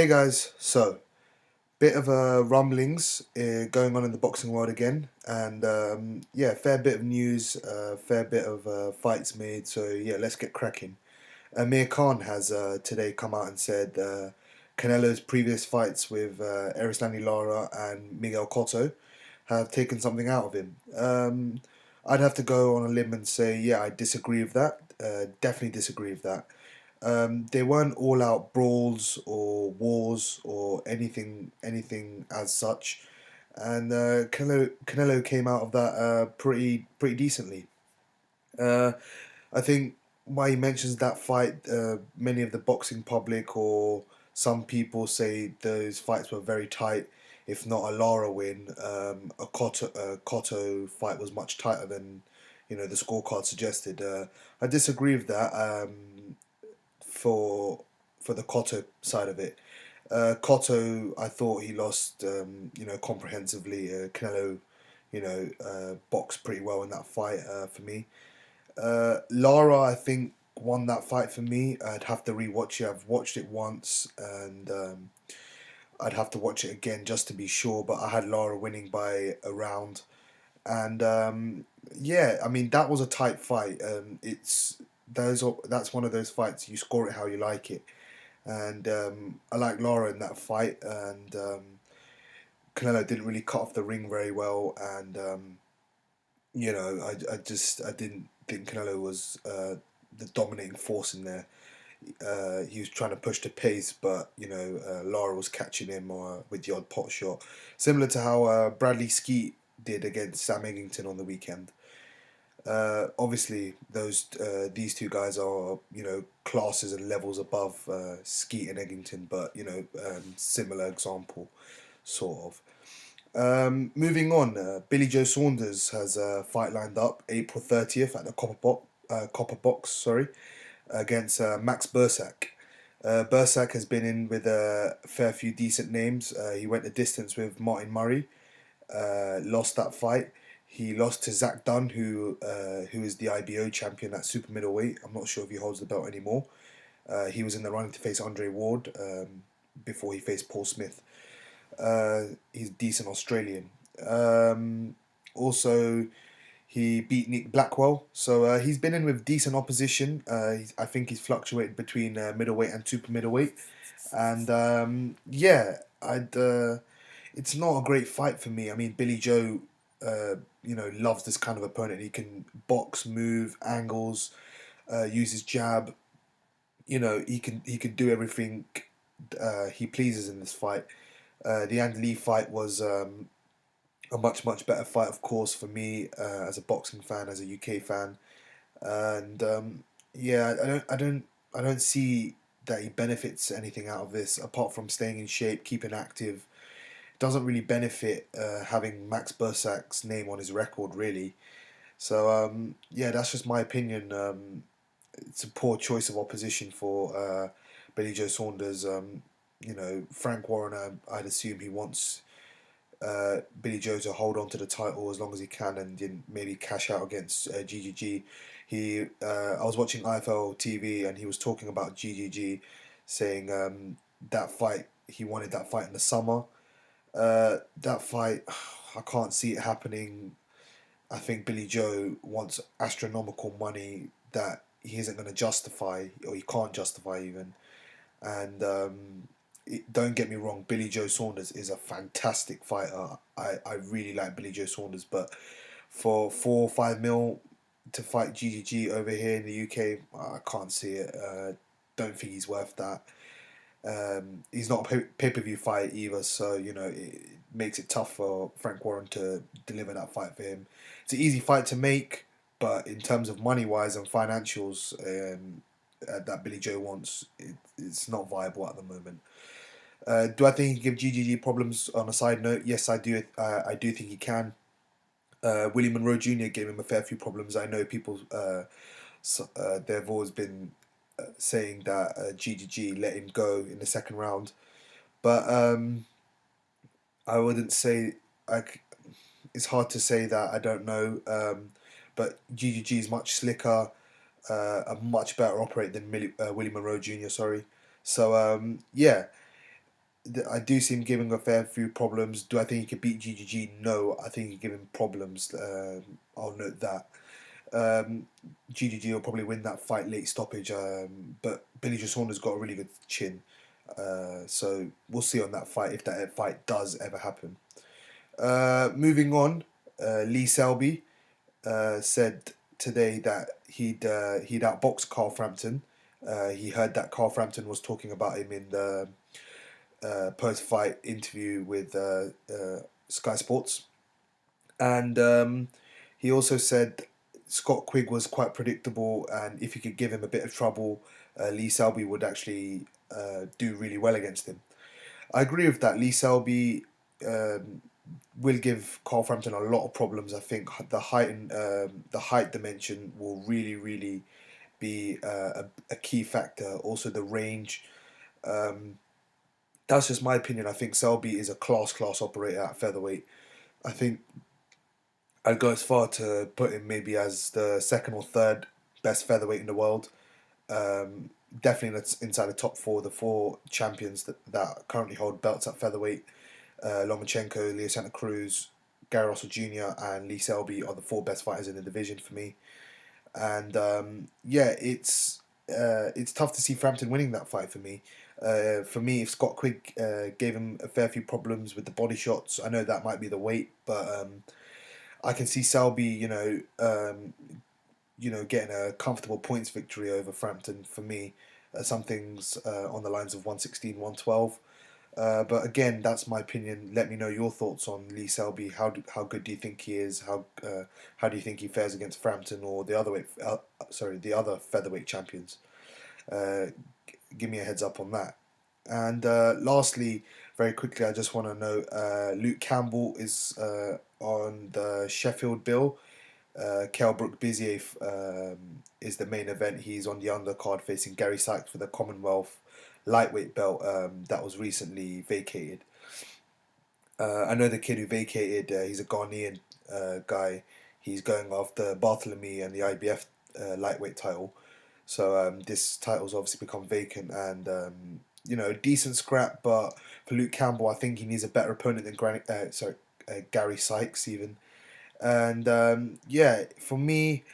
Hey guys, so bit of rumblings going on in the boxing world again, and yeah, fair bit of news, fair bit of fights made. So yeah, let's get cracking. Amir Khan has today come out and said Canelo's previous fights with Erislandi Lara and Miguel Cotto have taken something out of him. I'd have to go on a limb and say, yeah, I disagree with that. Definitely disagree with that. They weren't all out brawls or wars or anything as such, and Canelo came out of that pretty decently. Uh, I think why he mentions that fight, many of the boxing public or some people say those fights were very tight. If not a Lara win, a Cotto fight was much tighter than the scorecard suggested. I disagree with that. For the Cotto side of it. Cotto, I thought he lost, comprehensively. Canelo, boxed pretty well in that fight for me. Lara, I think, won that fight for me. I'd have to rewatch it. I've watched it once, and I'd have to watch it again just to be sure. But I had Lara winning by a round, and yeah, I mean that was a tight fight. That's one of those fights you score it how you like it, and I like Lara in that fight, and Canelo didn't really cut off the ring very well, and I didn't think Canelo was the dominating force in there. He was trying to push the pace, but Lara was catching him with the odd pot shot, similar to how Bradley Skeet did against Sam Eggington on the weekend. Obviously, these two guys are classes and levels above Skeet and Eggington, but similar example, sort of. Moving on, Billy Joe Saunders has a fight lined up April 30th at the Copper Box, sorry, against Max Bursak. Bursak has been in with a fair few decent names. He went the distance with Martin Murray, lost that fight. He lost to Zach Dunn, who is the IBO champion at super middleweight. I'm not sure if he holds the belt anymore. He was in the running to face Andre Ward before he faced Paul Smith. He's decent Australian. Also, he beat Nick Blackwell, so he's been in with decent opposition. I think he's fluctuated between middleweight and super middleweight, and yeah, I'd. It's not a great fight for me. I mean, Billy Joe, loves this kind of opponent. He can box, move, angles, use his jab. He can do everything he pleases in this fight. The Andy Lee fight was a much better fight, of course, for me as a boxing fan, as a UK fan, and yeah, I don't see that he benefits anything out of this apart from staying in shape, keeping active. Doesn't really benefit having Max Bursak's name on his record, really. So yeah, that's just my opinion. It's a poor choice of opposition for Billy Joe Saunders. Frank Warren, I'd assume he wants Billy Joe to hold on to the title as long as he can and then maybe cash out against GGG. I was watching IFL TV and he was talking about GGG, saying that fight he wanted that fight in the summer. That fight, I can't see it happening. I think Billy Joe wants astronomical money that he isn't going to justify, or he can't justify even. And don't get me wrong, Billy Joe Saunders is a fantastic fighter. I really like Billy Joe Saunders, but for 4 or 5 mil to fight GGG over here in the UK, I can't see it. Don't think he's worth that. He's not a pay-per-view fight either, so it makes it tough for Frank Warren to deliver that fight for him. It's an easy fight to make, but in terms of money-wise and financials that Billy Joe wants, it's not viable at the moment. Do I think he can give GGG problems on a side note? Yes, I do. I do think he can. Willie Monroe Jr. gave him a fair few problems. I know people. They've always been saying that GGG let him go in the second round, but I wouldn't say. It's hard to say that. I don't know. But GGG is much slicker, a much better operator than Willie Monroe Jr. Sorry. So yeah, I do see him giving a fair few problems. Do I think he could beat GGG? No, I think he give him problems. I'll note that. Um, GGG will probably win that fight late stoppage, but Billy Joe Saunders got a really good chin. So we'll see on that fight if that fight does ever happen. Moving on, Lee Selby said today that he'd outbox Carl Frampton. He heard that Carl Frampton was talking about him in the post-fight interview with Sky Sports, and he also said Scott Quigg was quite predictable, and if he could give him a bit of trouble, Lee Selby would actually do really well against him. I agree with that. Lee Selby um, will give Carl Frampton a lot of problems. I think the height dimension will really be a key factor. Also the range. Um, that's just my opinion. I think Selby is a class operator at featherweight. I think I'd go as far to put him maybe as the second or third best featherweight in the world. Um, Definitely inside the top four, the four champions that currently hold belts at featherweight. Lomachenko, Leo Santa Cruz, Gary Russell Jr. and Lee Selby are the four best fighters in the division for me. And yeah, it's tough to see Frampton winning that fight for me. For me, if Scott Quigg gave him a fair few problems with the body shots, I know that might be the weight, but I can see Selby, getting a comfortable points victory over Frampton for me. Something's on the lines of 116, 112. But again, that's my opinion. Let me know your thoughts on Lee Selby. How good do you think he is? How do you think he fares against Frampton or the other featherweight champions? Uh, Give me a heads up on that. And lastly, very quickly, I just want to know Luke Campbell is on the Sheffield bill. Kell Brook Bizier is the main event. He's on the undercard facing Gary Sykes for the Commonwealth lightweight belt that was recently vacated. I know the kid who vacated. He's a Ghanaian guy. He's going after Bartholomew and the IBF lightweight title. So this title's obviously become vacant, and decent scrap. But for Luke Campbell, I think he needs a better opponent than Gary Sykes even. And yeah, for me,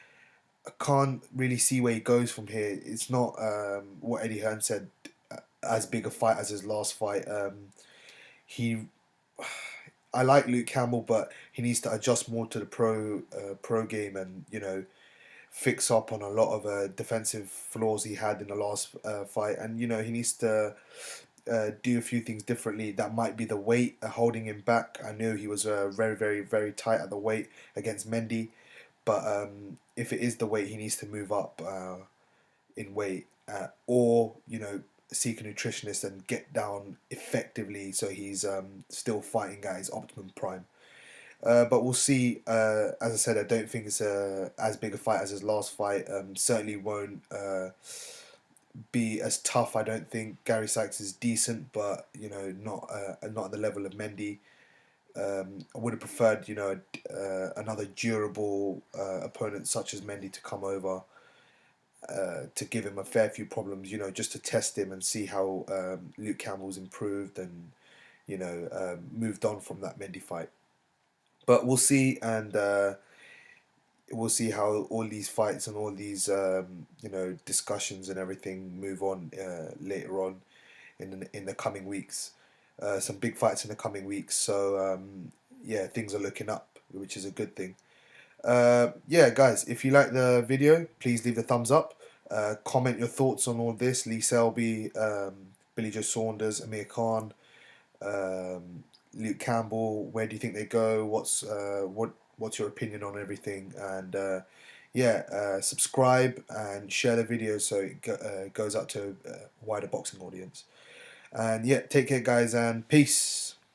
I can't really see where he goes from here. It's not what Eddie Hearn said, as big a fight as his last fight. He, I like Luke Campbell, but he needs to adjust more to the pro game, and fix up on a lot of defensive flaws he had in the last fight, and he needs to do a few things differently. That might be the weight holding him back. I know he was very tight at the weight against Mendy, but if it is the weight, he needs to move up in weight, or seek a nutritionist and get down effectively so he's still fighting at his optimum prime. But we'll see. As I said, I don't think it's as big a fight as his last fight. Certainly won't be as tough. I don't think Gary Sykes is decent, but not at the level of Mendy. I would have preferred another durable opponent such as Mendy to come over to give him a fair few problems. Just to test him and see how Luke Campbell's improved and moved on from that Mendy fight. But we'll see, and we'll see how all these fights and all these discussions and everything move on later on in the coming weeks. Some big fights in the coming weeks, so yeah, things are looking up, which is a good thing. Yeah, guys, if you like the video, please leave the thumbs up. Comment your thoughts on all this: Lee Selby, Billy Joe Saunders, Amir Khan, Luke Campbell. Where do you think they go? What's your opinion on everything? And yeah, subscribe and share the video so it goes out to a wider boxing audience. And yeah, take care, guys, and peace.